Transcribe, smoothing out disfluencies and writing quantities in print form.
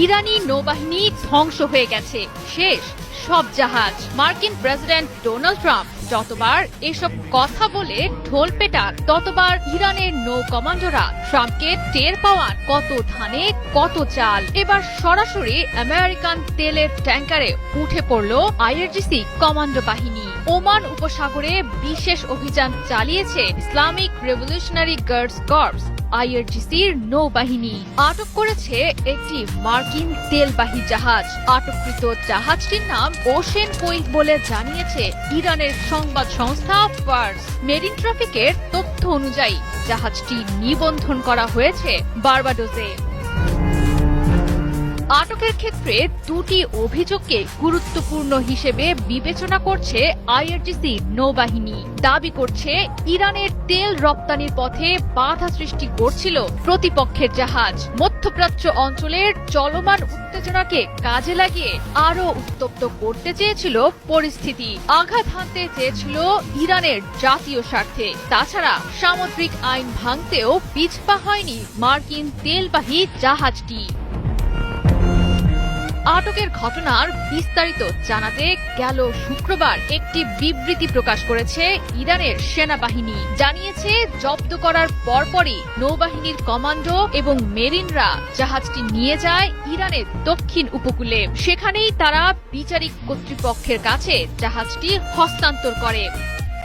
ইরানি নৌবাহিনী ধ্বংস হয়ে গেছে, শেষ সব জাহাজ। মার্কিন প্রেসিডেন্ট ডোনাল্ড ট্রাম্প যতবার এসব কথা বলে ঢোল পেটান, ততবার ইরানের নৌ কমান্ডোরা ট্রাম্পকে টের পাওয়ান কত ধানে কত চাল। এবার সরাসরি আমেরিকান তেলের ট্যাঙ্কারে উঠে পড়ল আইআরজিসি কমান্ডো বাহিনী। ওমান উপসাগরে বিশেষ অভিযান চালিয়েছে ইসলামিক রেভলিউশনারি গার্ডস কর্পস আইআরজিসির নৌবাহিনী। আটক করেছে একটি মার্কিন তেলবাহী জাহাজ। আটককৃত জাহাজটির নাম ওশেন কুইক বলে জানিয়েছে ইরানের সংবাদ সংস্থা ফার্স। মেরিন ট্রাফিকের তথ্য অনুযায়ী জাহাজটি নিবন্ধন করা হয়েছে বার্বাডোসে। আটকের ক্ষেত্রে দুটি অভিযোগকে গুরুত্বপূর্ণ হিসেবে বিবেচনা করছে আইআরজিসি নৌবাহিনী। দাবি করছে ইরানের তেল রপ্তানির পথে বাধা সৃষ্টি করছিল প্রতিপক্ষের জাহাজ। মধ্যপ্রাচ্য অঞ্চলের চলমান উত্তেজনাকে কাজে লাগিয়ে আরো উত্তপ্ত করতে চেয়েছিল পরিস্থিতি। আঘাত হানতে চেয়েছিল ইরানের জাতীয় স্বার্থে। তাছাড়া সামুদ্রিক আইন ভাঙতেও পিছপা হয়নি মার্কিন তেলবাহী জাহাজটি। আটকের ঘটনার বিস্তারিত জানাতে গেল শুক্রবার একটি বিবৃতি প্রকাশ করেছে ইরানের সেনাবাহিনী। জানিয়েছে, জব্দ করার পরপরই নৌবাহিনীর কমান্ডো এবং মেরিনরা জাহাজটি নিয়ে যায় ইরানের দক্ষিণ উপকূলে। সেখানেই তারা বিচারিক কর্তৃপক্ষের কাছে জাহাজটি হস্তান্তর করে।